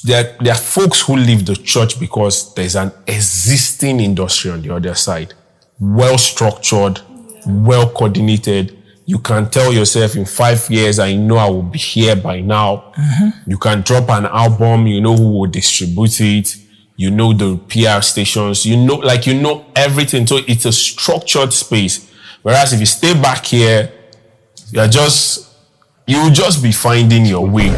there are folks who leave the church because there's an existing industry on the other side. Well structured, well coordinated. You can tell yourself in 5 years, I know I will be here by now. You can drop an album, you know who will distribute it. You know the PR stations, you know everything. So it's a structured space. Whereas if you stay back here, you will just be finding your way.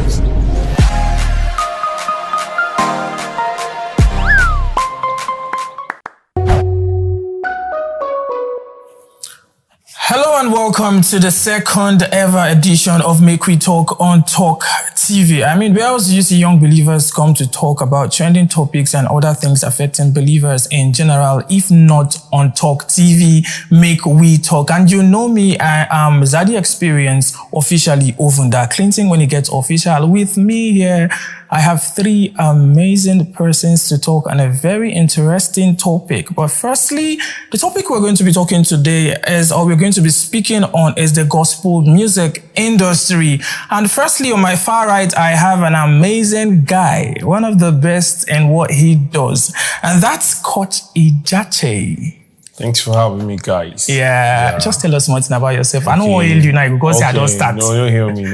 Hello and welcome to the second ever edition of Make We Talk on TalkTv. I mean, we also used to young believers come to talk about trending topics and other things affecting believers in general, if not on TalkTv, Make We Talk. And you know me, I am Zaddy Experience, officially Ovunda Clinton when it gets official. With me here, I have three amazing persons to talk on a very interesting topic. But firstly, the topic we're going to be talking today we're going to be speaking on is the gospel music industry. And firstly, on my far right, I have an amazing guy, one of the best in what he does. And that's Coach Ijache. Thanks for having me, guys. Yeah. Just tell us something about yourself. I don't want to hear you now because I don't start. No, don't hear me.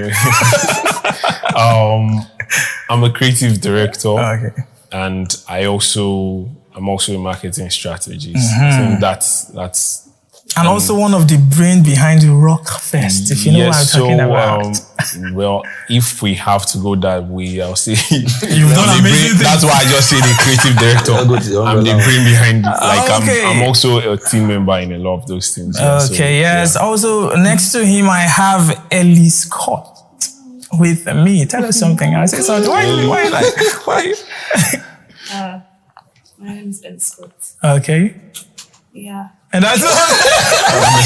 I'm a creative director, and I'm also a marketing strategist. I think that's and also one of the brain behind the Rock Fest, if you know what I'm talking about. Well, if we have to go that way, I'll say you've done amazing things. That's why I just say the creative director. I'm the brain behind it. I'm also a team member in a lot of those things. Yes. Also, next to him, I have Ellie Scott with me. Tell us something. I say something. Why? My name is Ellie Scott. Okay. Yeah. And that's I'm a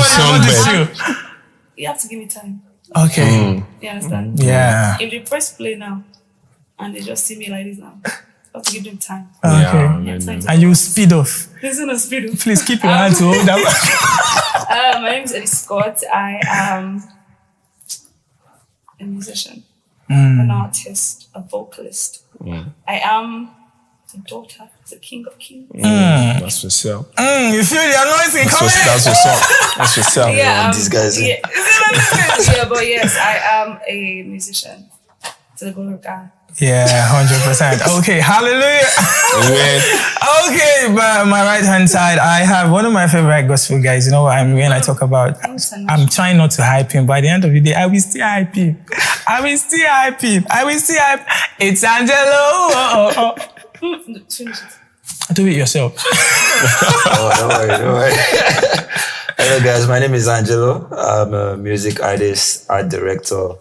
songbird. You have to give me time. Okay. You understand? Yeah. If they press play now and they just see me like this now, I have to give them time. Okay. And you speed off. Listen to speed off. Please keep your hands hold up. My name is Ellie Scott. I am a musician, an artist, a vocalist. I am the daughter of the King of Kings. That's for sale. You feel the anointing coming? That's for sale. That's for sale. These guys. But yes, I am a musician. To the glory of God. Yeah, 100%. Okay, hallelujah. Okay, but my right hand side, I have one of my favorite gospel guys. You know what I mean? When I talk about, I'm trying not to hype him. By the end of the day, I will still hype him. It's Angelo. Do it yourself. Don't worry. Hello guys, my name is Angelo. I'm a music artist, art director.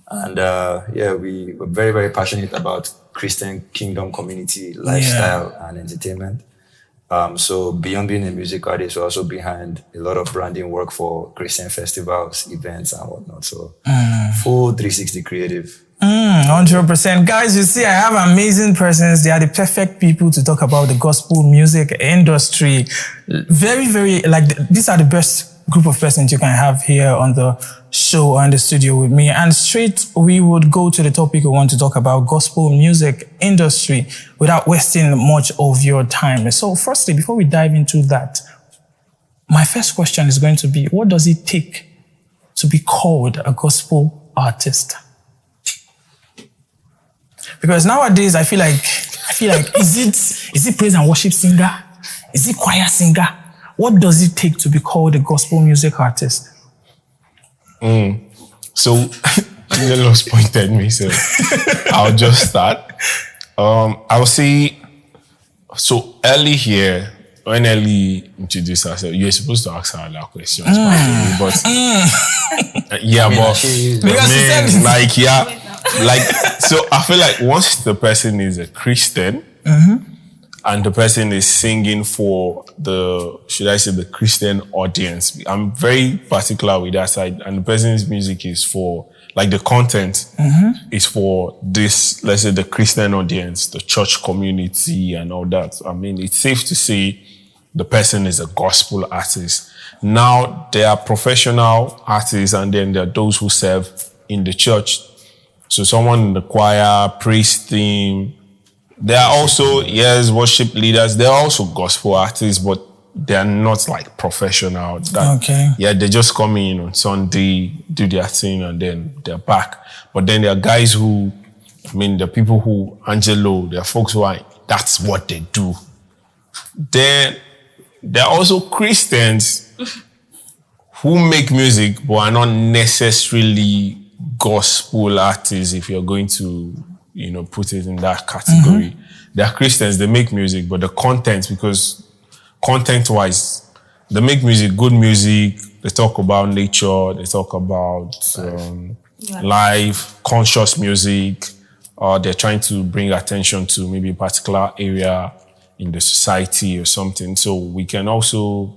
And we're very, very passionate about Christian kingdom community, lifestyle and entertainment. So beyond being a music artist, we're also behind a lot of branding work for Christian festivals, events and whatnot. So full 360 creative. 100%. Guys, you see, I have amazing persons. They are the perfect people to talk about the gospel music industry. Very, very, these are the best group of persons you can have here on the show or in the studio with me. And straight, we would go to the topic we want to talk about, gospel music industry, without wasting much of your time. So firstly, before we dive into that, my first question is going to be, what does it take to be called a gospel artist? Because nowadays, I feel like, is it praise and worship singer? Is it choir singer? What does it take to be called a gospel music artist? So, Angelo's pointed me, so I'll just start. I'll say, so Ellie here, when Ellie introduced herself, you're supposed to ask her that question. So I feel like once the person is a Christian, and the person is singing for the Christian audience. I'm very particular with that side. And the person's music is for, the content is for this, let's say, the Christian audience, the church community and all that. I mean, it's safe to say the person is a gospel artist. Now, there are professional artists and then there are those who serve in the church. So someone in the choir, praise team. There are also, yes, worship leaders. There are also gospel artists, but they are not like professional. Okay. Yeah, they just come in on Sunday, do their thing, and then they're back. But then there are guys who, the people who, Angelo, there are folks who are, that's what they do. Then there are also Christians who make music but are not necessarily gospel artists, if you're going to, put it in that category. There are Christians, they make music, but the content, because content-wise, they make music, good music, they talk about nature, they talk about life, conscious music, or they're trying to bring attention to maybe a particular area in the society or something. So we can also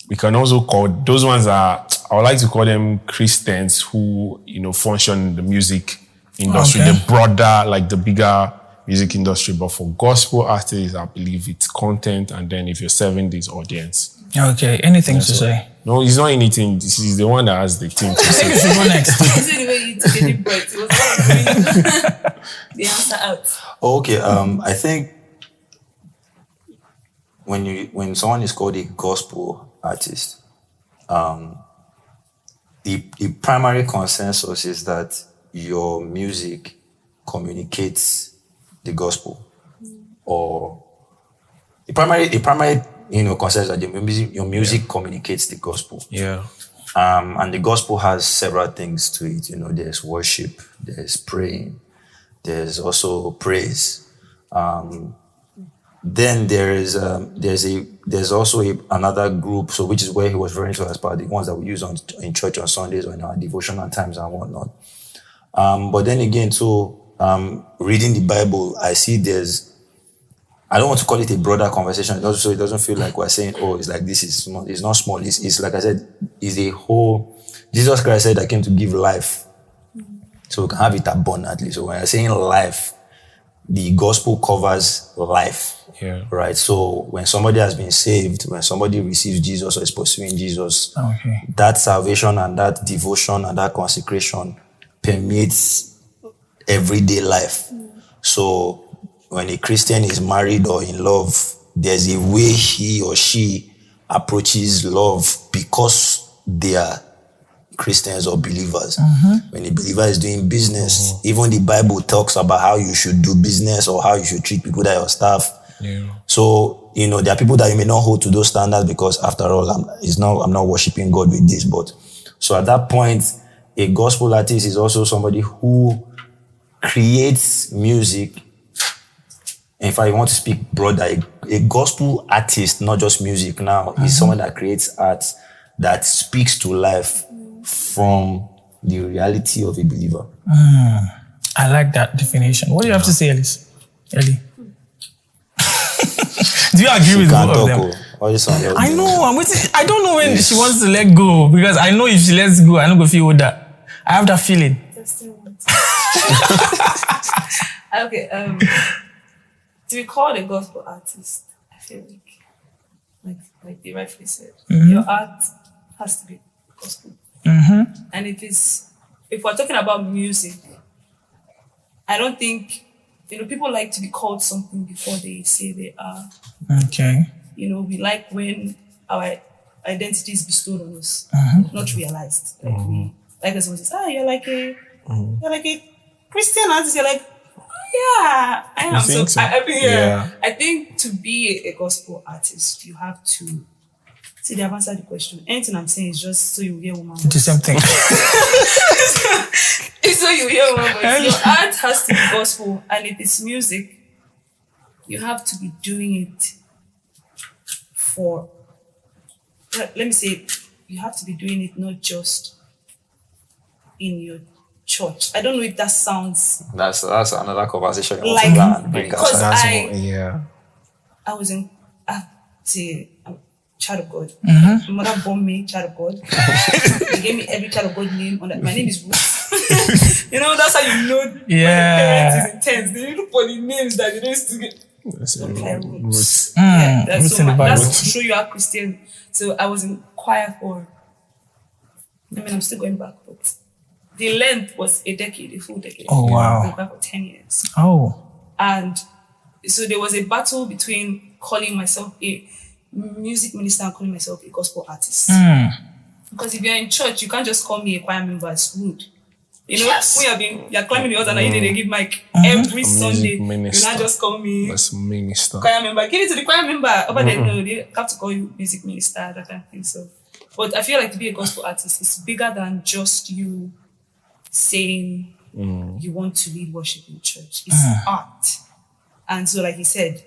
call those ones I would like to call them Christians who, function in the music industry, the broader, like the bigger music industry. But for gospel artists, I believe it's content, and then if you're serving this audience. Okay, anything to say? No, it's not anything. This is the one that has the thing to say. I think go next. Is it the way you took a deep breath? It was the answer out. Okay, I think when someone is called a gospel artist, the primary consensus is that your music communicates the gospel, or the primary consensus that your music communicates the gospel. Yeah. And the gospel has several things to it. There's worship, there's praying, there's also praise. Then there's also another group, so which is where he was referring to as part of the ones that we use in church on Sundays or in our devotional times and whatnot. But then again, reading the Bible, I see I don't want to call it a broader conversation, so it doesn't feel like we're saying, it's like this is small. It's not small. It's like I said, it's a whole. Jesus Christ said, I came to give life, so we can have it abundantly. So when I'm saying life, the gospel covers life. Yeah. Right. So when somebody has been saved, when somebody receives Jesus or is pursuing Jesus, that salvation and that devotion and that consecration permeates everyday life. So when a Christian is married or in love, there's a way he or she approaches love because they are Christians or believers. When a believer is doing business, even the Bible talks about how you should do business or how you should treat people that are your staff. Yeah. So, there are people that you may not hold to those standards because after all, I'm not worshiping God with this. But so at that point, a gospel artist is also somebody who creates music. In fact, I want to speak broader. A gospel artist, not just music now, is someone that creates art that speaks to life from the reality of a believer. I like that definition. What do you have to say, Ellie? Do you agree with both of them? I know. I'm waiting. I don't know when she wants to let go, because I know if she lets go, I'm not going to feel that. I have that feeling. Okay. To be called a gospel artist, I feel like they rightfully said, your art has to be gospel. And if we're talking about music, I don't think, people like to be called something before they say they are. Okay. We like when our identity is bestowed on us, not realized. Like someone says, you're like a Christian artist. You're like, yeah, I am. So I think to be a gospel artist, you have to. See, they have answered the question. Anything I'm saying is just so you hear woman voice. It's the same thing. It's so you hear woman voice. Your art has to be gospel, and if it's music, you have to be doing it for. Let me say, you have to be doing it not just in your church. I don't know if that sounds. That's another conversation. Because yeah. I was in. Child of God. My mother born me child of God. They gave me every child of God name. My name is Ruth. That's how you know when your parents is intense. They look for the names that they used to get. Roots. That's to show you how Christian. So I was in choir for. I'm still going back, but the length was a decade, a full decade. Oh, wow. I was back for 10 years. Oh. And so there was a battle between calling myself a music minister and calling myself a gospel artist. Because if you're in church, you can't just call me a choir member. It's rude. You know, when you're climbing the altar and they give mic every Sunday. Minister. You not just call me That's minister. choir member. Give it to the choir member. Over there, no, they have to call you music minister, that kind of thing. So, but I feel like to be a gospel artist is bigger than just you saying you want to lead worship in church. It's art. And so, like he said,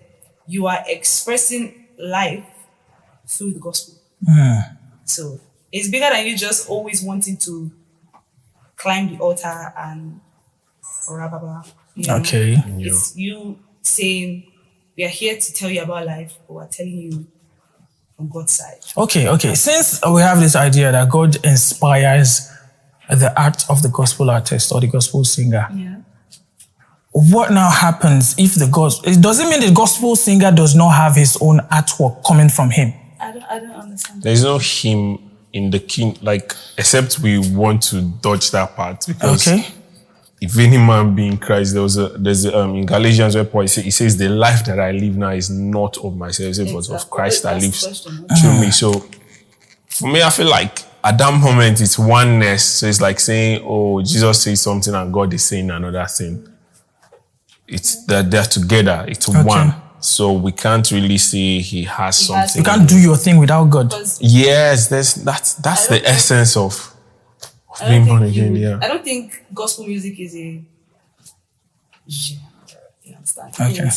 you are expressing life through the gospel. So it's bigger than you just always wanting to climb the altar and you know? Okay. It's you saying, we are here to tell you about life, but we're telling you from God's side. Okay. Since we have this idea that God inspires the art of the gospel artist or the gospel singer, what now happens if does it mean the gospel singer does not have his own artwork coming from him? I don't understand. There's no him in the king, like, except we want to dodge that part, because if any man be in Christ, there's in Galatians where Paul he says the life that I live now is not of myself, but of Christ that lives through me. So for me, I feel like at that moment it's oneness. So it's like saying, oh, Jesus says something and God is saying another thing. It's that they're together. It's one. So we can't really say he has something. You can't do your thing without God. Yes, that's the essence of being born again. I don't think gospel music is a genre. You understand? Okay.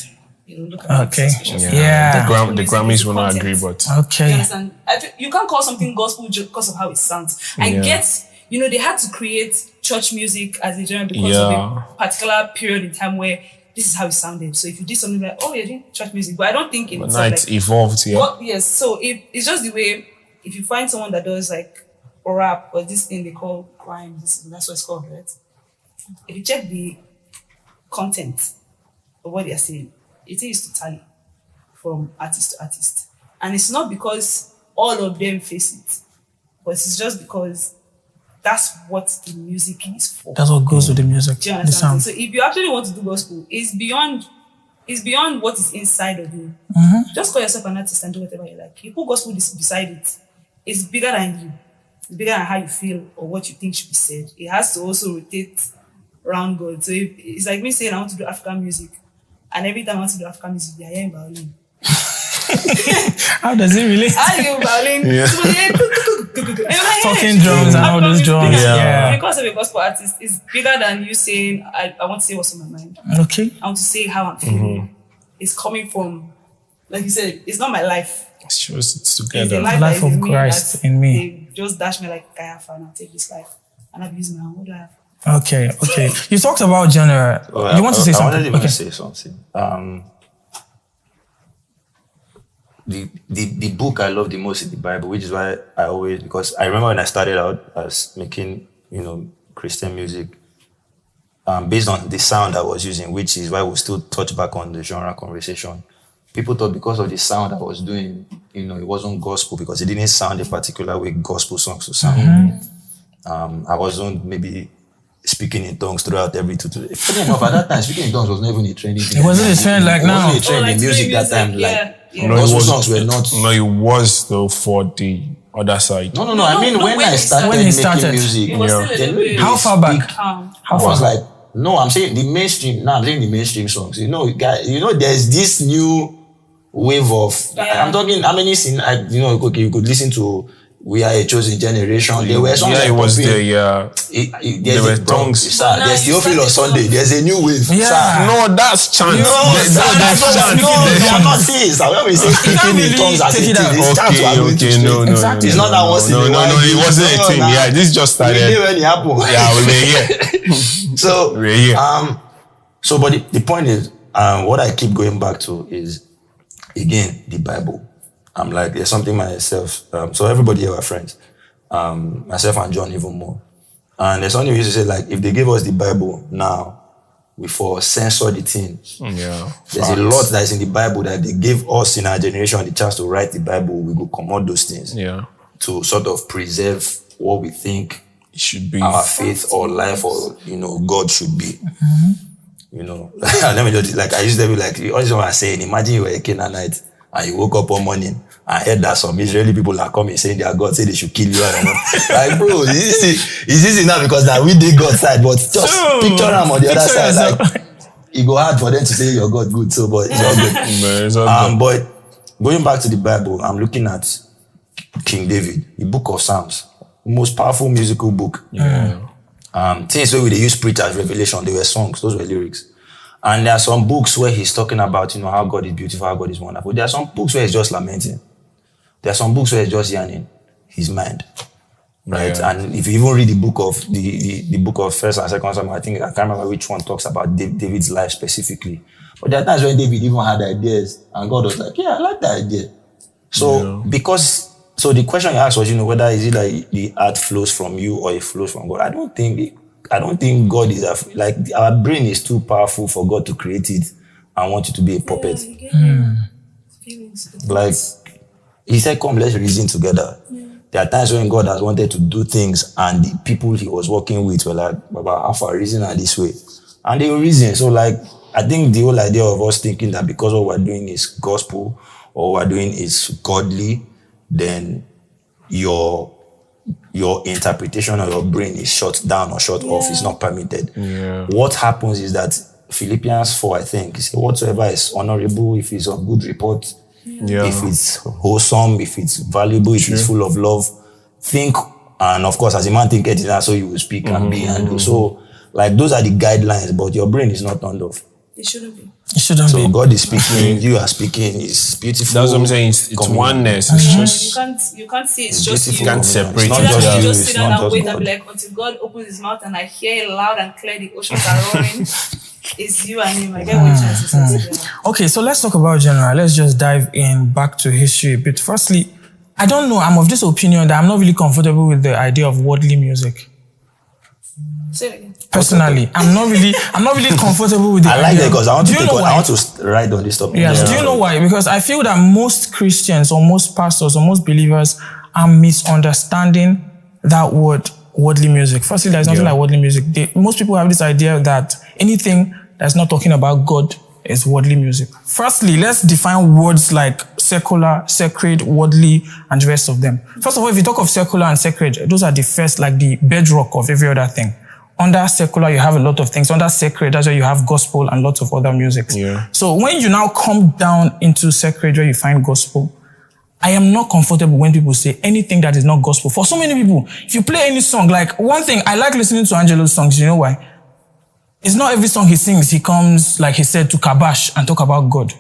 You know, look at The Grammys will not agree, but okay. You understand? You can't call something gospel just because of how it sounds. I get, they had to create church music as a genre because of a particular period in time where this is how it sounded. So if you did something like, oh, you're doing church music, but I don't think it's like evolved, yes. So it's just the way, if you find someone that does like rap or this thing they call grime, that's what it's called, right? If you check the content of what they're saying, it used to tally from artist to artist. And it's not because all of them face it, but it's just because that's what the music is for. That's what goes with the music. Do you understand? So if you actually want to do gospel, it's beyond what is inside of you. Just call yourself an artist and do whatever you like. You put gospel beside it. It's bigger than you. It's bigger than how you feel or what you think should be said. It has to also rotate around God. So it's like me saying I want to do African music, and every time I want to do African music, they are hearing violin. How does it relate? I do violin. Talking drums and all those drums. Because of a gospel artist, it's bigger than you saying, I want to say what's on my mind. Okay. I want to say how I'm feeling. It's coming from, like you said, it's not my life. It's together. The life of Christ in me. They just dash me like I have, and I'll take this life. And I'll use my own. What do I have? Okay. You talked about genre. You want to say something? I wanted to say something. The book I love the most is the Bible, which is why because I remember when I started out as making, Christian music, based on the sound I was using, which is why we'll still touch back on the genre conversation. People thought because of the sound I was doing, it wasn't gospel because it didn't sound a particular way gospel songs would sound. I wasn't maybe speaking in tongues throughout every tutorial. Funny enough, at that time, speaking in tongues was not even a trending thing. It wasn't a trend like now. It wasn't a trend in music that time. Gospel songs were not. No, it was though for the other side. No. I mean, when I started making music, how far back? I was like, no, I'm saying the mainstream. Now I'm saying the mainstream songs. There's this new wave of. I'm talking. How many sing? You could listen to We Are a Chosen Generation. There were songs. It was there. There were tongues. There's Theophilus Sunday. There's a new wave. No, that's chant. That's chant. They are not this. When we say speaking in tongues as it is, it's chant to anointing. No. It's not that once in a while. No, it wasn't a thing. Yeah, this just started. When it happened. So, but the point is, what I keep going back to is, again, the Bible. I'm like, there's something myself. So everybody here are friends. Myself and John even more. And there's something we used to say, like, if they give us the Bible now, we for censor the thing. There's a lot that is in the Bible that they gave us in our generation the chance to write the Bible. We go come out those things. To sort of preserve what we think should be our faith or life or, God should be. Let me just, like, I used to be like, always when I say, imagine you were a Canaanite and you woke up one morning and heard that some Israeli people are coming saying their God say they should kill you. Like, bro, is this now because that we did God's side, but just picture them on the other side. Like, it go hard for them to say your God good, so, but it's all good. It's all good. But going back to the Bible, I'm looking at King David, the book of Psalms, most powerful musical book. Things where they use preach as revelation, they were songs, those were lyrics. And there are some books where he's talking about, how God is beautiful, how God is wonderful. There are some books where he's just lamenting. There are some books where he's just yearning his mind. Right? Yeah. And if you even read the book of the book of First and Second Samuel, I can't remember which one talks about David's life specifically. But there are times when David even had ideas and God was like, yeah, I like that idea. So so the question you asked was, whether is it like the art flows from you or it flows from God. I don't think God is like our brain is too powerful for God to create it and want it to be a puppet. Like he said, come, let's reason together. There are times when God has wanted to do things and the people he was working with were like, Baba, how far reason are this way? And they will reason. So like, I think the whole idea of us thinking that because what we're doing is gospel or what we're doing is godly, then your interpretation of your brain is shut down or shut off. It's not permitted. What happens is that Philippians 4, I think, says whatsoever is honorable, if it's of good report, if it's wholesome, if it's valuable, if it's full of love, think, and of course, as a man thinketh, that's so you will speak and be and do. So, like, those are the guidelines, but your brain is not turned off. It shouldn't be. So God is speaking, you are speaking, it's beautiful. That's what I'm saying, it's oneness. It's just you can't see it's just you can't separate. It's not just you, just sit down and wait God. and be like, until God opens his mouth and I hear it loud and clear, the oceans are roaring. It's you and him. I get what you're saying. Okay, so let's talk about genre. Let's just dive in back to history a bit. Firstly, I don't know, I'm of this opinion that I'm not really comfortable with the idea of worldly music. Say it again. Personally, I'm not really comfortable with the idea. I like that because I want to write on this topic. Yes. Do you know why? Because I feel that most Christians or most pastors or most believers are misunderstanding that word, worldly music. Firstly, there's nothing like worldly music. Most people have this idea that anything that's not talking about God is worldly music. Firstly, let's define words like secular, sacred, worldly, and the rest of them. First of all, if you talk of secular and sacred, those are the first, like the bedrock of every other thing. Under secular, you have a lot of things. Under sacred, that's where you have gospel and lots of other music. So when you now come down into sacred, where you find gospel, I am not comfortable when people say anything that is not gospel. For so many people, if you play any song, like one thing, I like listening to Angelo's songs, you know why? It's not every song he sings, he comes, like he said, to Kabash and talk about God.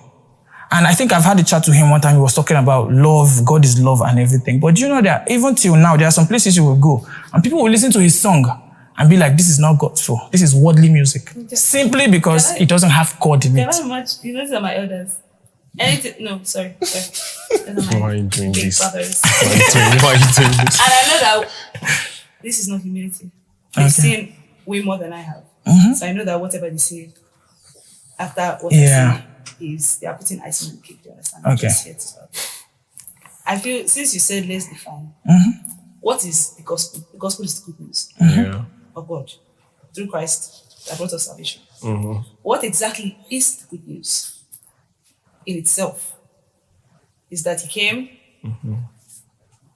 And I think I've had a chat to him one time, he was talking about love, God is love and everything. But do you know that even till now, there are some places you will go and people will listen to his song and be like, this is not gospel. This is worldly music. Simply because it doesn't have God in it. These are my elders. No, sorry. Why are you doing this? Brothers. Why are you doing this? And I know that this is not humility. They've seen way more than I have. So I know that whatever they say after what I say is they are putting icing on the cake. Do you understand? I'm just here to talk. I feel, since you said let's define, what is the gospel? The gospel is the good news of God through Christ that brought us salvation. What exactly is the good news in itself? Is that he came,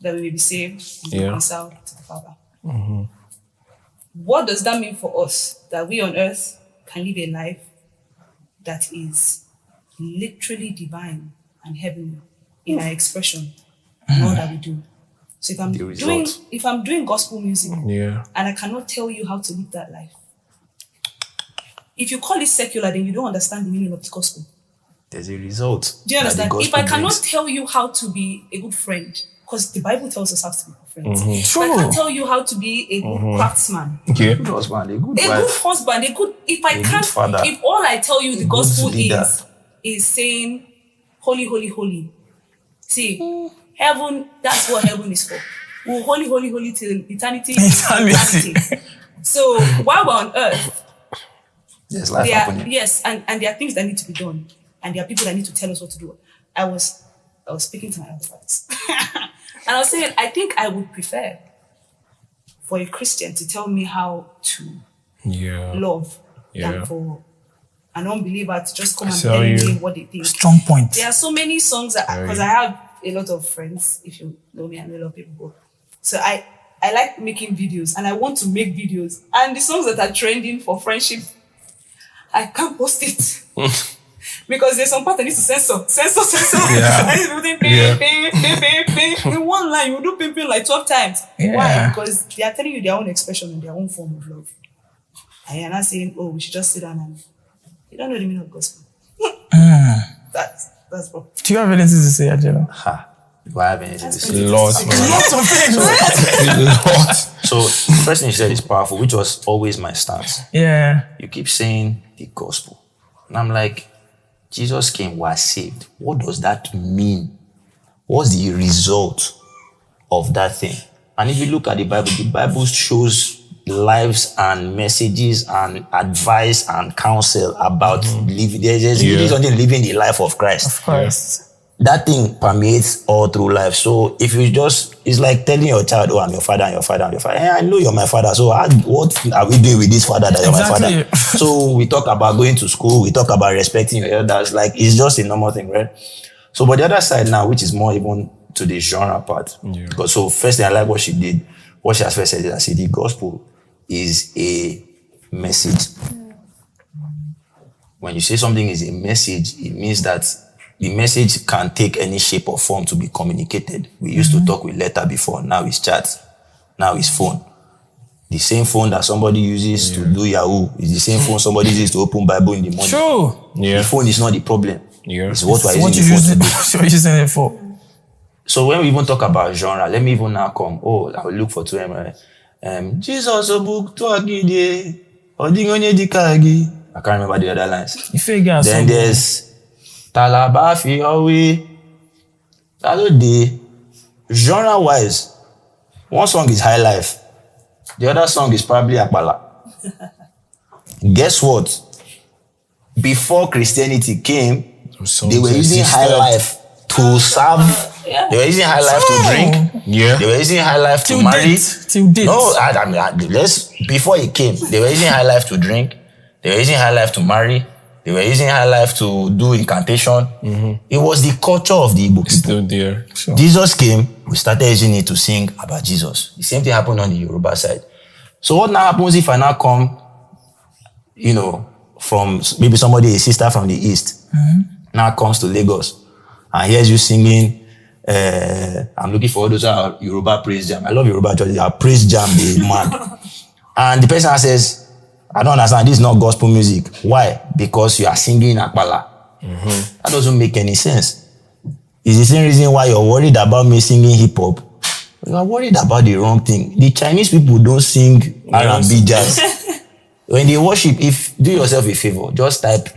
that we may be saved, and be reconciled to the Father. What does that mean for us? That we on earth can live a life that is literally divine and heavenly in our expression in all that we do. So if I'm doing gospel music and I cannot tell you how to live that life, if you call it secular, then you don't understand the meaning of the gospel. There's a result. Do you understand? If I cannot tell you how to be a good friend, because the Bible tells us how to be good friends. If I can't tell you how to be a good craftsman, a good husband, a good husband, if all I tell you the gospel is saying holy, holy, holy. See, heaven, that's what heaven is for. We're holy, holy, holy till eternity. So while we're on earth, there's life happening. Yes, and there are things that need to be done. And there are people that need to tell us what to do. I was speaking to my elder brothers. And I was saying, I think I would prefer for a Christian to tell me how to love than for an unbeliever to just come and tell me what they think. Strong point. There are so many songs because I have a lot of friends. If you know me, I know a lot of people. So I like making videos and I want to make videos. And the songs that are trending for friendship, I can't post it. Because there's some part I need to censor. I need to do in one line, you do ping like 12 times. Yeah. Why? Because they are telling you their own expression and their own form of love. And you're not saying, oh, we should just sit down and you don't know the meaning of gospel. That's what. Do you have anything to say, Angelo? Do I have anything to say? Lots of things. So first thing you said is powerful, which was always my stance. Yeah. You keep saying the gospel. And I'm like, Jesus came, was saved. What does that mean? What's the result of that thing? And if you look at the Bible shows lives and messages and advice and counsel about living. There's really something living the life of Christ. Of course. That thing permeates all through life. So if you it's like telling your child, oh, I'm your father, and your father, and your father. I know you're my father. So what are we doing with this father that you're my father? So we talk about going to school. We talk about respecting your elders. Like, it's just a normal thing, right? So, but the other side now, which is more even to the genre part. Yeah. Because so first thing I like what she did, what she has first said is, I said, the gospel is a message. When you say something is a message, it means that the message can take any shape or form to be communicated. We used to talk with letter before. Now it's chat. Now it's phone. The same phone that somebody uses to do Yahoo is the same phone somebody uses to open Bible in the morning. True. The phone is not the problem. It's what we're using the phone to do. You're using it for. So when we even talk about genre, let me even now come. Oh, I will look for 2 Jesus book to agide. I can't remember the other lines. Then there's Talaba fi awe. Genre wise, one song is High Life. The other song is probably Akbala. Guess what? Before Christianity came, they were using High Life to serve. They were using High Life to drink. Yeah. They were using High Life to marry. Till date. No, before it came, they were using High Life to drink. They were using High Life to marry. They were using High Life to do incantation. It was the culture of the Igbo people. Still there. Sure. Jesus came, we started using it to sing about Jesus. The same thing happened on the Yoruba side. So what now happens if I now come, from maybe somebody, a sister from the East, now comes to Lagos and hears you singing, I'm looking for all those Yoruba praise jam. I love Yoruba churches. Praise jam, man. And the person says, I don't understand, this is not gospel music. Why? Because you are singing Akbala. That doesn't make any sense. It's the same reason why you're worried about me singing hip-hop. You are worried about the wrong thing. The Chinese people don't sing R&B jazz. When they worship, do yourself a favor, just type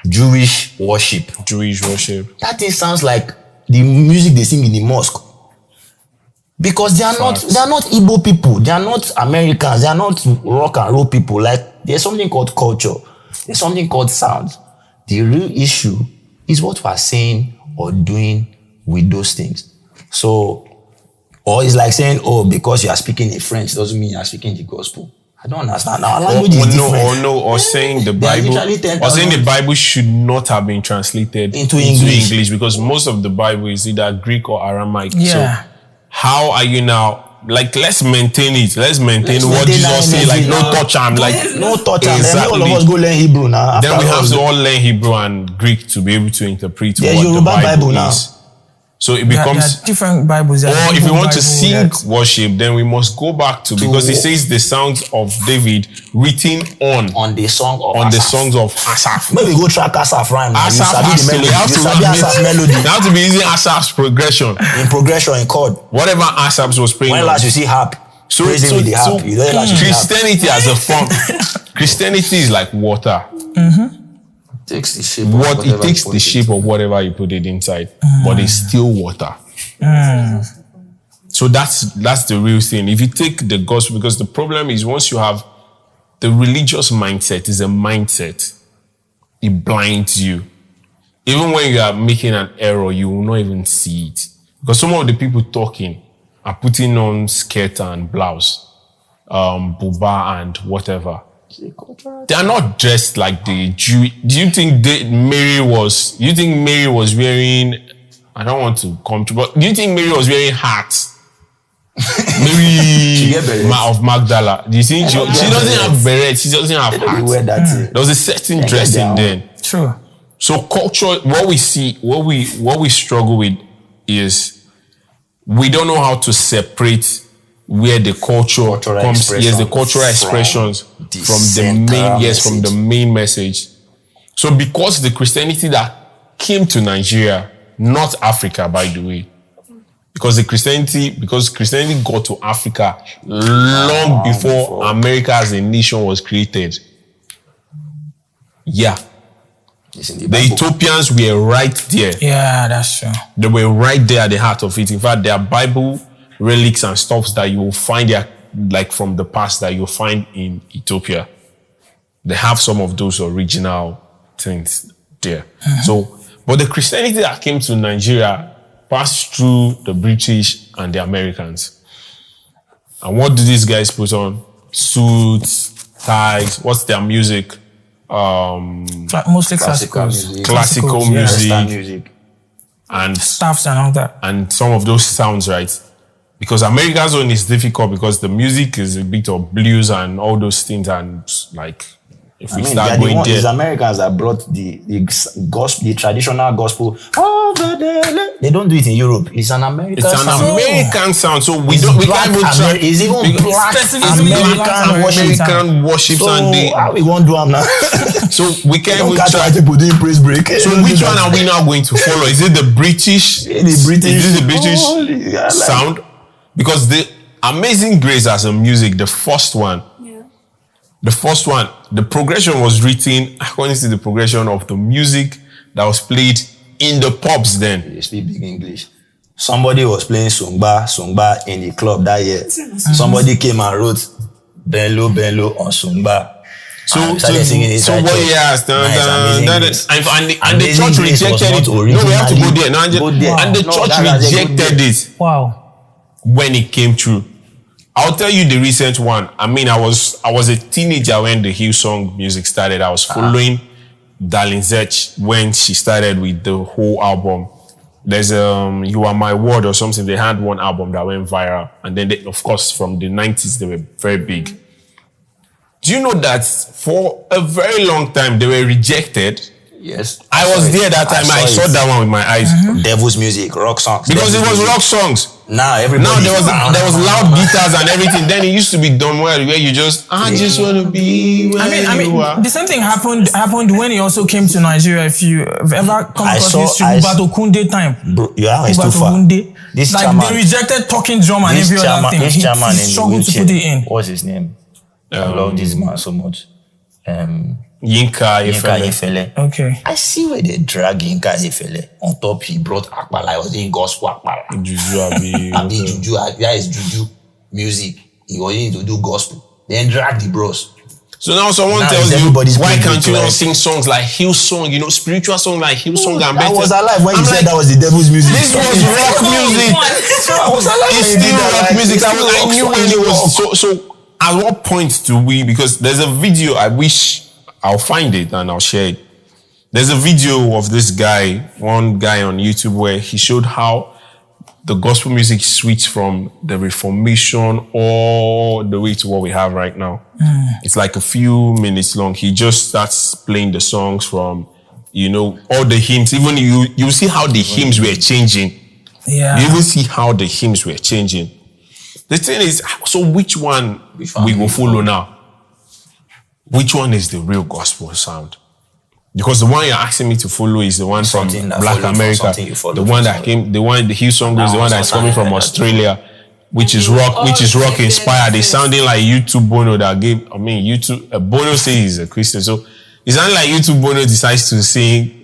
Jewish worship. Jewish worship. That thing sounds like the music they sing in the mosque. Because they are not Igbo people. They are not Americans. They are not rock and roll people. Like, there's something called culture. There's something called sound. The real issue is what we are saying or doing with those things. So, or it's like saying, oh, because you are speaking in French doesn't mean you are speaking the gospel. I don't understand. Our language is different. Or saying the Bible should not have been translated into English because most of the Bible is either Greek or Aramaic. Yeah. So how are you now? Like, let's maintain it. Let's maintain what Jesus said. Like, no touch them. Like, no touch them. Exactly. All of us go learn Hebrew now. Then we have to all learn Hebrew and Greek to be able to interpret what Yoruba the Bible now. is. So it becomes different Bibles. Or if we want to sing worship, then we must go back to because it says the sounds of David written on the song of on Asaph. The songs of Asaph. Maybe go track Asaph rhyme. Asaph has to be using Asaph's progression. In progression, in chord. Whatever Asaph was playing. When last you see harp, praising with the harp. Christianity as a form. Christianity is like water. Takes the shape the shape of whatever you put it inside, but it's still water. So that's the real thing. If you take the gospel, because the problem is once you have the religious mindset is a mindset, it blinds you. Even when you are making an error, you will not even see it. Because some of the people talking are putting on skirt and blouse. buba and whatever. They are not dressed like the Jew. Do you think Mary was wearing? I don't want to come to, but do you think Mary was wearing hats? Mary of Magdala. Do you think she doesn't have beret? She doesn't have hats. There was a certain dressing then. True. So culture, what we struggle with is we don't know how to separate where the culture comes. Yes, the cultural expressions from the main message. So because the Christianity that came to Nigeria, not Africa, by the way, because Christianity got to Africa long before America as a nation was created. Yeah. The Ethiopians were right there. Yeah, that's true. They were right there at the heart of it. In fact, there are Bible relics and stuff that you will find there, like from the past, that you'll find in Ethiopia. They have some of those original things there. So, but the Christianity that came to Nigeria passed through the British and the Americans. And what do these guys put on? Suits, ties. What's their music? Mostly classical music, and stuffs and all that, and some of those sounds, right? Because America's own is difficult because the music is a bit of blues and all those things, and like if we start going there, it's Americans that brought the gospel, the traditional gospel. They don't do it in Europe. It's an American. American sound. So we can't even try. It's even black American worship and how we won't do them now? So we can't even try. People doing praise break. So which one are we now going to follow? Is it the British? Is it the British sound? Because the Amazing Grace as a music, the first one, the progression was written according to the progression of the music that was played in the pubs then. They speak big English. Somebody was playing Songba in the club that year. Somebody came and wrote Benlo on Songba. So what he asked, and the church rejected it. No, we have to go there. And the church rejected it. Wow. When it came through. I'll tell you the recent one. I mean, I was a teenager when the Hillsong music started. I was following Darlene Zech when she started with the whole album. There's You Are My Word or something. They had one album that went viral. And then, of course, from the 90s, they were very big. Do you know that for a very long time, they were rejected? Yes. I was there that time. I saw that one with my eyes. Devil's music, rock songs. Because it was rock songs. Now there was loud guitars and everything. Then it used to be done well, where you just just want to be where you are. The same thing happened when he also came to Nigeria. If you've ever come across history, Ubato Kunde time. Bro, it's too far. This like chairman, they rejected talking drum and every other thing. This chairman he struggled to put it in. What's his name? I love this man so much. Yinka Efele. Okay. I see where they drag Yinka Efele. On top, he brought Akpala. I was doing gospel Akpala. Juju. That is Juju music. He was going to do gospel. Then drag the bros. So now someone tells you, why can't you not sing songs like Hillsong, spiritual songs like Hillsong and better? I was alive when you said that was the devil's music. This was rock music. I was alive. It's still rock music. I knew when it was. So at what point do we, because there's a video, I wish I'll find it and I'll share it. There's a video of this guy, one guy on YouTube, where he showed how the gospel music switched from the Reformation all the way to what we have right now. It's like a few minutes long. He just starts playing the songs from, all the hymns. Even you see how the hymns were changing. Yeah. You even see how the hymns were changing. The thing is, so which one we will follow now? Which one is the real gospel sound? Because the one you're asking me to follow is the one from Black America. The one that came, the Hillsong is the one that's coming from Australia, which is rock inspired. It's sounding like YouTube Bono Bono says he's a Christian. So it's not like YouTube Bono decides to sing,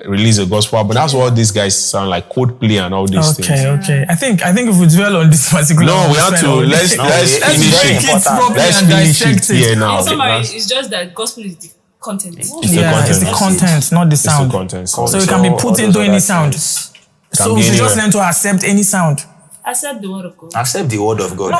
release a gospel album. But that's what these guys sound like, Coldplay and all these things. Okay. I think if we dwell on this particular, we have to let's finish it. Let's finish it here now. It's just that gospel is the content. It's the content, not the sound. It's the content. So it can be put into any sound. So we should just learn to accept any sound. Accept the word of God. Accept the word of God.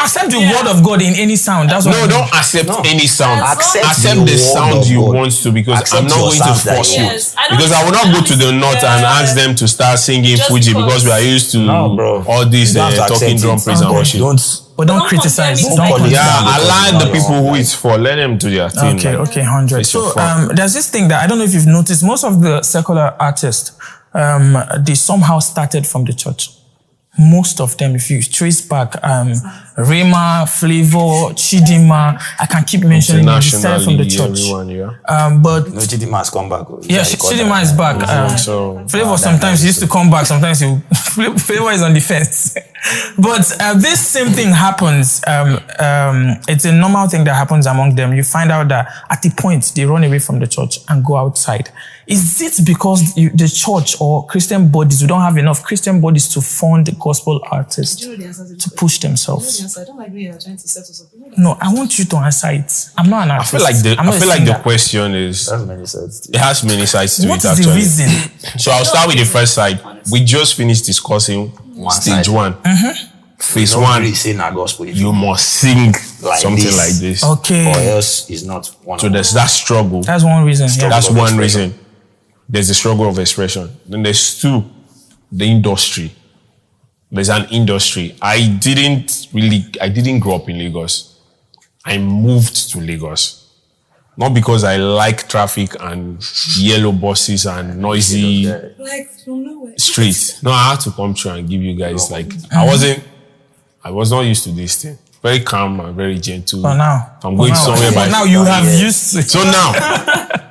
Accept the word of God in any sound. That's what No, don't accept any sound. Accept the the sound word of you God. want to, because Accept I'm not your going to sound that force you you. Yes, Because I will not go to the north and ask them to start singing Just Fuji because. because we are used to No, bro. all these You don't have to talking accept drum it. praise and worship. But don't Don't criticize. condemn it. Don't Don't condemn. Yeah, because allow it's the not people your who life. it's for. Let them do their thing. Okay, man. okay, 100. It's your So fault. there's this thing that I don't know if you've noticed. Most of the secular artists, they somehow started from the church. Most of them, if you trace back, Rema, Flavor, Chidima, I can keep mentioning them. They started from the church. Everyone, yeah. But No, Chidima has come back. yeah, Chidima is back. So Flavor sometimes he used to come back. Sometimes Flavor is on the fence. But this same thing happens. It's a normal thing that happens among them. You find out that at the point they run away from the church and go outside. Is it because the church or Christian bodies, we don't have enough Christian bodies to fund the gospel artists to push themselves? I don't like when you're trying to settle something. No, I want you to answer it. I'm not an artist. I feel like the question is, That's many sides. it has many sides to What it is actually. the reason? So I'll start with the first side. We just finished discussing stage side. 1. Phase No 1, really say na gospel. you must sing something this. like this. Okay. Or else it's not one. So of there's that struggle. That's one reason. Yeah. That's of one expression. reason. There's the struggle of expression. Then there's 2, the industry. There's an industry. I didn't grow up in Lagos. I moved to Lagos. Not because I like traffic and yellow buses and noisy Like, from nowhere. streets. No, I had to come through and give you guys I was not used to this thing. Very calm and very gentle. But now, I'm going somewhere by now you have used it. So now,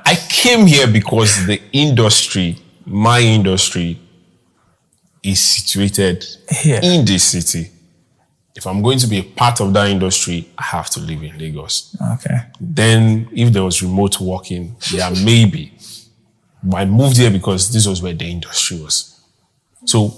I came here because the industry, my industry, is situated Here. in this city. If I'm going to be a part of that industry, I have to live in Lagos. Okay. Then, if there was remote working, yeah, maybe. But I moved here because this was where the industry was. So,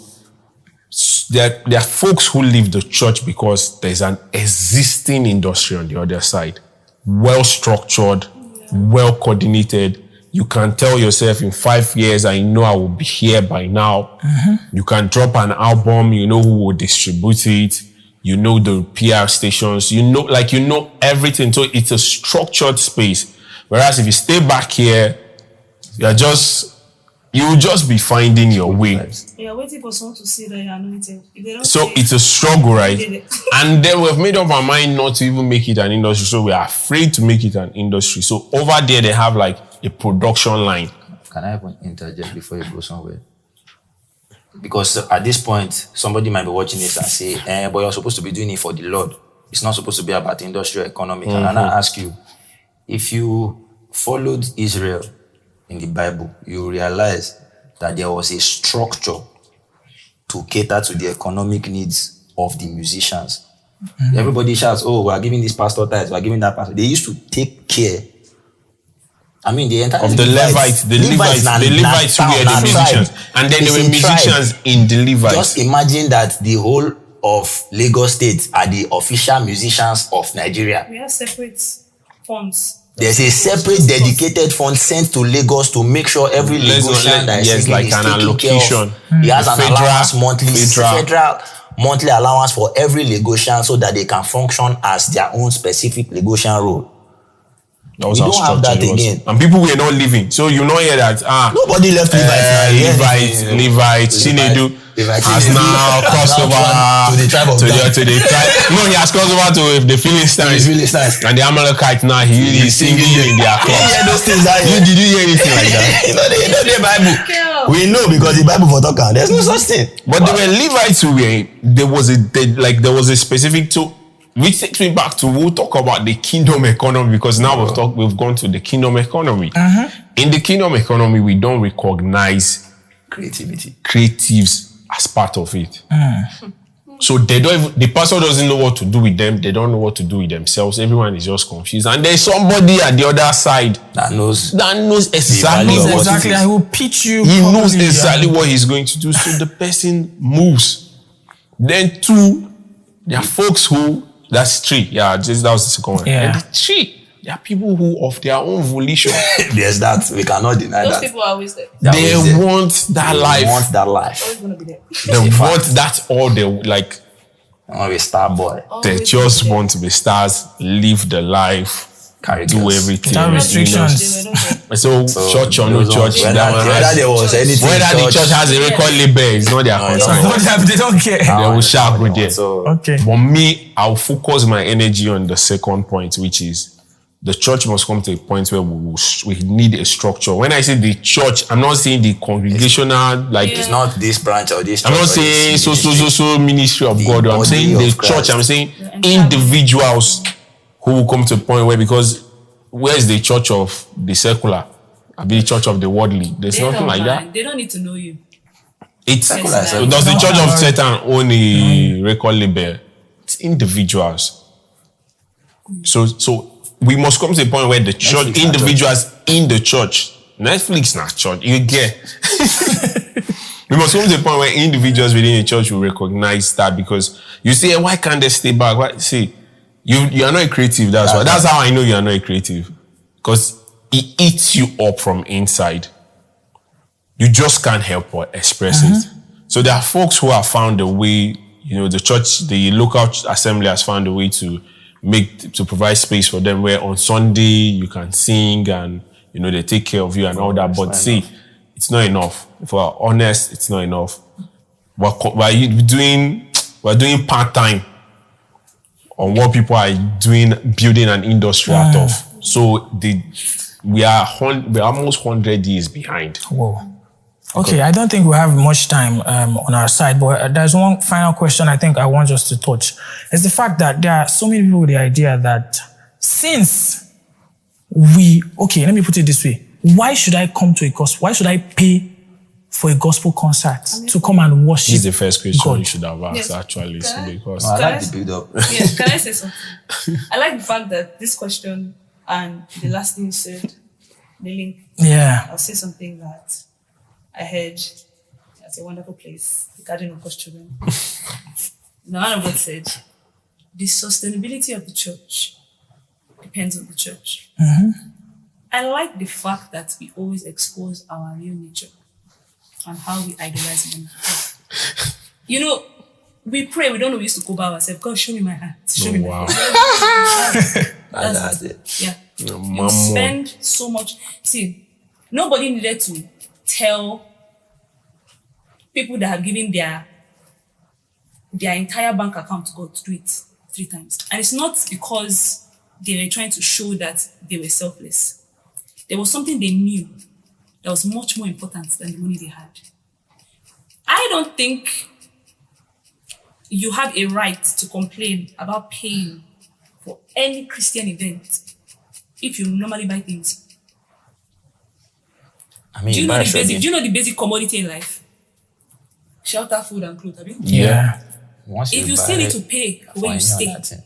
there are folks who leave the church because there's an existing industry on the other side. Well-structured, well-coordinated. You can tell yourself in 5 years, I know I will be here by now. You can drop an album, you know who will distribute it. You know the PR stations, you know everything. So it's a structured space. Whereas if you stay back here, you will just be finding your way. You're waiting for someone to see that you're anointed. If they don't So see it's a struggle, right? it. And then we've made up our mind not to even make it an industry. So we are afraid to make it an industry. So over there, they have like a production line. Can I even interject before you go somewhere? Because at this point, somebody might be watching this and say, but you're supposed to be doing it for the Lord. It's not supposed to be about industrial economic. And I ask you, if you followed Israel in the Bible, you realize that there was a structure to cater to the economic needs of the musicians. Everybody shouts, oh, we are giving this pastor tithes, we are giving that pastor. They used to take care. I mean, the entire Of the Levites who were the musicians. And then there were musicians in the Levites. Just imagine that the whole of Lagos State are the official musicians of Nigeria. We have separate funds. There's a separate dedicated fund sent to Lagos to make sure every Lagosian that is singing like is an taken allocation. care of. He has an Federal allowance federal monthly allowance for every Lagosian so that they can function as their own specific Lagosian role. That was We how don't have that structured it was. again. And people were not living. So you know here that Nobody left Levites. Levites, Chinedu has now crossed over to the tribe of Dan. No, he has crossed over to the Philistines. And the Amalekite now he's singing in their clubs. Yeah, those things that Did you hear anything like that? you know the Bible. We know because the Bible for talking. There's no such thing. But there were Levites who were there was a specific which takes me back to we'll talk about the kingdom economy, because now we've gone to the kingdom economy. In the kingdom economy, we don't recognize creatives as part of it. So the pastor doesn't know what to do with them. They don't know what to do with themselves. Everyone is just confused. And there's somebody at the other side that knows exactly what exactly. I will pitch you. he knows exactly what he's going to do. So the person moves. Then 2, there are folks who, that's 3. Yeah, that was the second one. Yeah. And the 3 There are people who, of their own volition, There's that. We cannot deny Those that. people are always there. they always there. want that life. They want that life. Always gonna be there. They want that all they like. I want to be a star boy. They Always just gonna be want to be stars, live the life, Carry do girls. everything. Without you know. restrictions. there. They were not So church or no those church, ones, that one whether has- there was anything. whether the church has a record label is not their concern. They don't care. They will shout with it. So Okay. But me, I'll focus my energy on the second point, which is the church must come to a point where we need a structure. When I say the church, I'm not saying the congregational, like, it's not this branch or this. I'm not church or saying this so ministry of The God. I'm body saying of the Christ. church. I'm saying entire individuals who will come to a point where, because where's the church of the secular? I be the church of the worldly. There's They nothing don't like mind. that. They don't need to know you. It's Secular. so does the church of Satan own a record label? It's individuals. So we must come to a point where the church, Netflix na individuals in the church, Netflix not church, you get. We must come to a point where individuals within the church will recognize that, because you say, why can't they stay back? Why? See, you are not a creative. That's why. That's how I know you are not a creative, because it eats you up from inside. You just can't help but express it. So there are folks who have found a way. You know, the church, the local assembly has found a way to provide space for them, where on Sunday you can sing and, you know, they take care of you and all that. But see, it's not enough. If we're honest, it's not enough. We're doing part-time on what people are doing, building an industry out of. So we are almost 100 years behind. Whoa. Okay, I don't think we have much time on our side, but there's one final question I think I want us to touch. It's the fact that there are so many people with the idea that since let me put it this way. Why should I come to a gospel? Why should I pay for a gospel concert to come and worship? He's the first question God. you should have asked, Yes. actually. So Can I- because I like the build up. Yes, can I say something? I like the fact that this question and the last thing you said, the link, Yeah. I'll say something that I heard at a wonderful place, the Garden of God's Children. The man of God said, the sustainability of the church depends on the church. I like the fact that we always expose our real nature and how we idolize men. You know, we pray, we don't know we used to go by ourselves. God, show me my hand. Show me wow. my hand. That's it. Yeah. Mammo. You spend so much. See, nobody needed to tell people that have given their entire bank account to God to do it 3 times. And it's not because they were trying to show that they were selfless. There was something they knew that was much more important than the money they had. I don't think you have a right to complain about paying for any Christian event if you normally buy things. I mean, Do you know buy the basic commodity in life? Shelter, food, and clothes. Have you? Yeah. Once If you buy still need it, to pay for for where you any stay, other thing.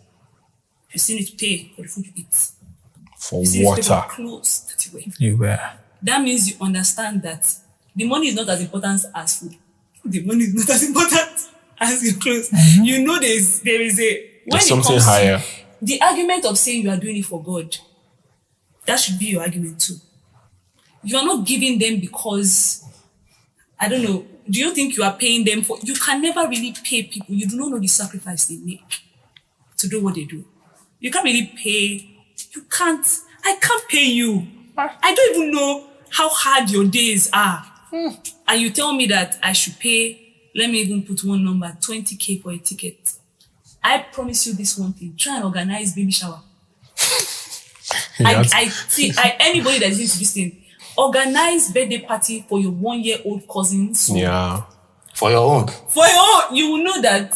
you still need to pay for the food you eat. For You still need to pay water. for clothes that you wear. You were. That means you understand that the money is not as important as food. The money is not as important as your clothes. You know there is a when There's it something comes to higher. the argument of saying you are doing it for God. That should be your argument too. You are not giving them because, I don't know, do you think you are paying them for? You can never really pay people. You do not know the sacrifice they make to do what they do. You can't really pay. You can't. I can't pay you. I don't even know how hard your days are. And you tell me that I should pay, let me even put one number, 20K for a ticket. I promise you this one thing. Try and organize baby shower. Anybody that is into this thing, organize birthday party for your 1-year-old cousins. Yeah. For your own. For your own, you will know that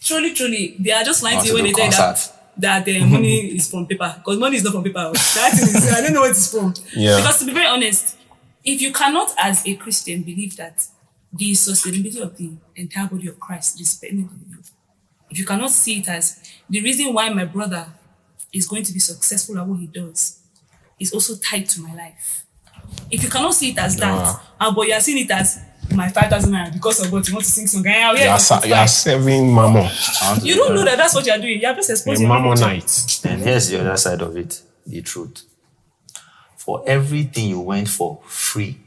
truly, they are just lying to you when they tell you that money is from paper. Because money is not from paper. That is, I don't know what it's from. Yeah. Because to be very honest, if you cannot, as a Christian, believe that the sustainability of the entire body of Christ is dependent on you, if you cannot see it as the reason why my brother is going to be successful at what he does is also tied to my life. If you cannot see it as that, but you are seeing it as my 5,000 naira because of what you want to sing song. You are serving mammon. You don't know that that's what you're doing. You're just exposing mammon night. And here's the other side of it, the truth. For everything you went for free,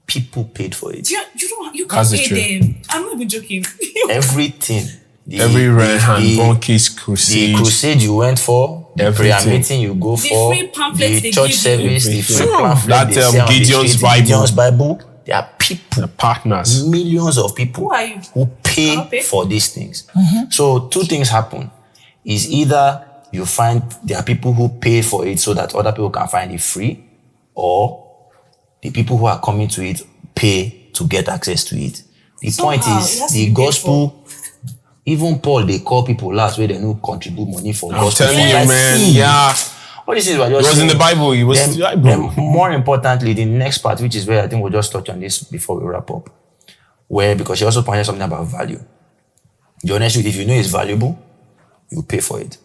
people paid for it. You can't pay them. I'm not even joking. Everything. Every Reinhard Bonnke's crusade. The crusade you went for, the prayer meeting you go for, free pamphlets the church service, the free pamphlet that Gideon's Bible. There are people, partners, millions of people Who are you? who pay for these things. So two things happen. Is either you find there are people who pay for it so that other people can find it free, or the people who are coming to it pay to get access to it. The point is, the gospel. Even Paul, they call people last where they no contribute money for gospel. I'm telling you, man. Yeah. What this is what it was in the Bible. It was in the Bible. Then more importantly, the next part, which is where I think we'll just touch on this before we wrap up, where because she also pointed something about value. The honest truth, if you know it's valuable, you pay for it.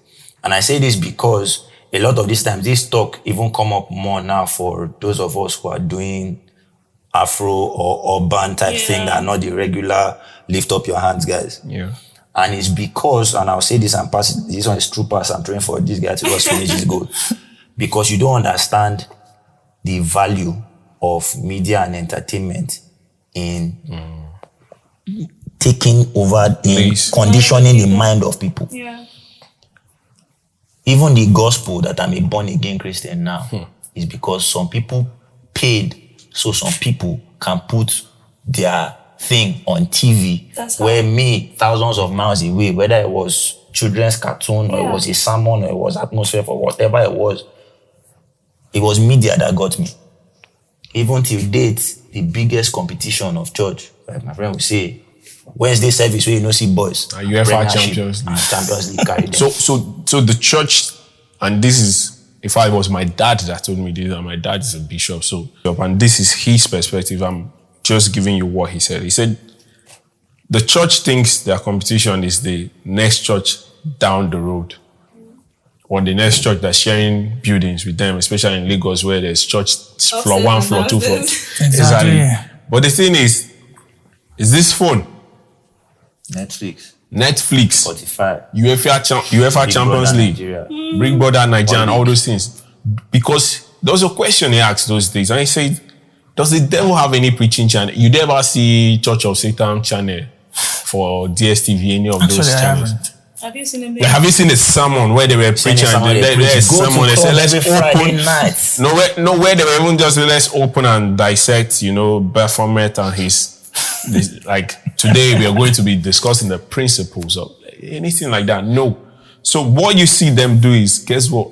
And I say this because a lot of these times, this talk even come up more now for those of us who are doing Afro or urban type thing that are not the regular lift up your hands guys. Yeah. And it's because, and I'll say this and pass it, this one is true pass, I'm praying for this guy to just finish his goal. Because you don't understand the value of media and entertainment in taking over, in conditioning the mind of people. Yeah. Even the gospel that I'm a born again Christian now is because some people paid so some people can put their thing on TV where me, thousands of miles away, whether it was children's cartoon or it was a sermon or it was atmosphere or whatever it was media that got me. Even till date, the biggest competition of church, like my friend would say, Wednesday service where you know see boys. UEFA Champions League. Champions League carry them. So the church, and this is, if I was my dad that told me this, and my dad is a bishop, and this is his perspective, I'm just giving you what he said. He said, the church thinks their competition is the next church down the road, or the next church that's sharing buildings with them, especially in Lagos where there's church floor 1, floor 2, floor 3. Exactly. But the thing is this phone? Netflix, Spotify, UEFA Champions League, Big Brother Nigeria, and all those things. Because there was a question he asked those days, and he said, does the devil have any preaching channel? You never see Church of Satan channel for DSTV, any of those channels? Have you seen a have you seen a sermon where they were preaching? There's someone they said, let's open. Where they were even just let's open and dissect, Baphomet and his. Like today, we are going to be discussing the principles of anything like that. No. So what you see them do is, guess what?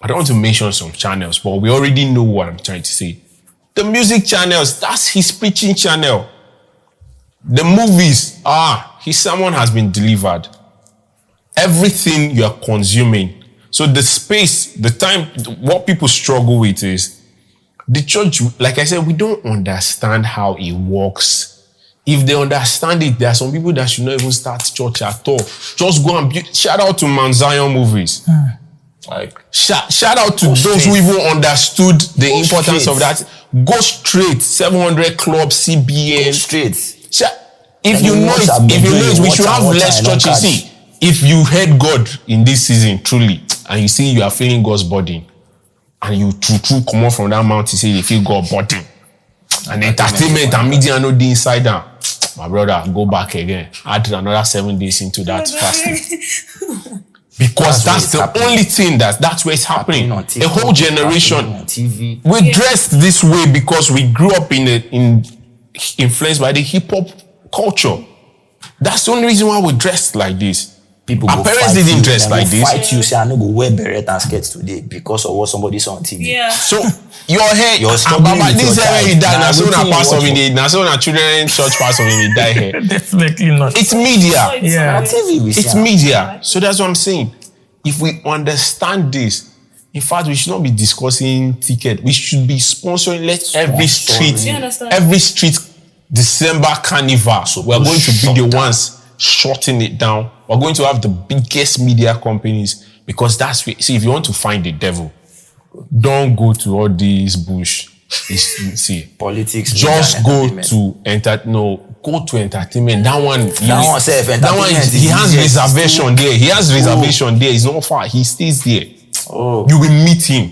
I don't want to mention some channels, but we already know what I'm trying to say. The music channels, that's his preaching channel. The movies, his sermon has been delivered. Everything you are consuming. So the space, the time, what people struggle with is the church, like I said, we don't understand how it works. If they understand it, there are some people that should not even start church at all. Just go and shout out to Mount Zion movies. Like shout out to those who even understood the importance of that. Go straight, 700 Club, CBN. Go straight. If you know it, we should have less churches. See, if you heard God in this season truly, and you see you are feeling God's burden, and you true come out from that mountain, say you feel God's burden, and entertainment and media know the inside down. My brother, go back again. Add another 7 days into that fasting. Because that's the only thing that's where it's happening. A whole generation. We dressed this way because we grew up influenced by the hip hop culture. That's the only reason why we dressed like this. Our parents didn't dress like this. Fight you, say I no go wear beret and skirts today because of what somebody saw on TV. Yeah. So your hair, this hair he died. Now so na pastor in the, now so na children church pastor in the die hair. Definitely not. It's media. Yeah. It's media. So that's what I'm saying. If we understand this, in fact, we should not be discussing ticket. We should be sponsoring. Every street December carnival. So we're going to be the ones shutting it down. We're going to have the biggest media companies because that's where, see, if you want to find the devil, don't go to all these bush. See, Politics. just media, go to entertainment. That one self that one he has reservation there. He has reservation there. He's not far. He stays there. Oh. You will meet him.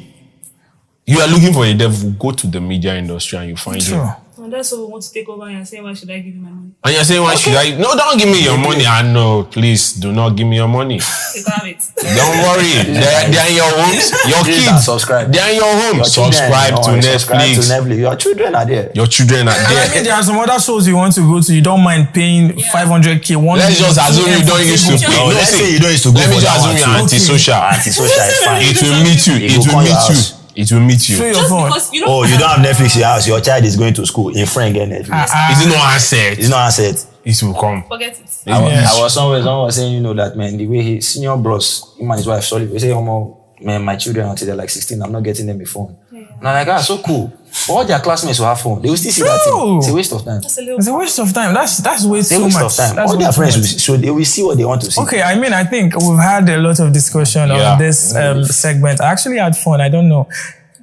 You are looking for a devil, go to the media industry and you find him. And that's what we want to take over and say, why should I give you my money? And you're saying, why should I? No, don't give me your money. I know, please do not give me your money. You can have it. Don't worry. They're in your homes. Your kids. Subscribe. They're in your home. Subscribe to Netflix. Your children are there. Your children are there. I mean, there are some other shows you want to go to. You don't mind paying 500k. Let's just assume you don't used to pay. Let's say you don't used to go. Let me just assume you're antisocial. Antisocial is fine. It will meet you. It will meet you. It will meet you. Your Just phone. because you You don't have Netflix in your house. Your child is going to school. In friend get Netflix. Is it not asset? It's not asset. It will come. forget it. I was somewhere, someone was saying, that man, the way his senior bros, him and his wife, sorry, they say, man, my children until they're like 16, I'm not getting them a phone. Yeah. And I'm like, so cool. But all their classmates will have phone. They will still see that thing. It's a waste of time. It's a waste of time. That's way too much. It's a waste of time. All their friends they will see what they want to see. Okay, I mean, I think we've had a lot of discussion on this segment. I actually had fun. I don't know.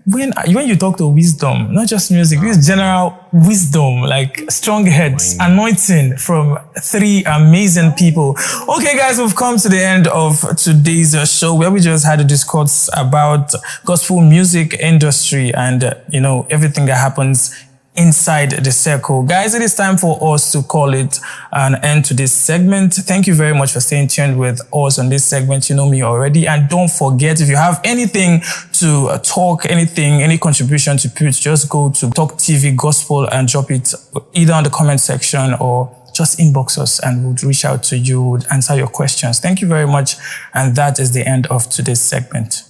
When you talk to wisdom, not just music, this general wisdom, like strong heads, anointing from 3 amazing people. Okay, guys, we've come to the end of today's show where we just had a discourse about gospel music industry and, everything that happens inside the circle. Guys, it is time for us to call it an end to this segment. Thank you very much for staying tuned with us on this segment. You know me already. And don't forget, if you have anything to talk, any contribution to put, just go to Talktvgospel and drop it either on the comment section or just inbox us and we'll reach out to you, we'll answer your questions. Thank you very much. And that is the end of today's segment.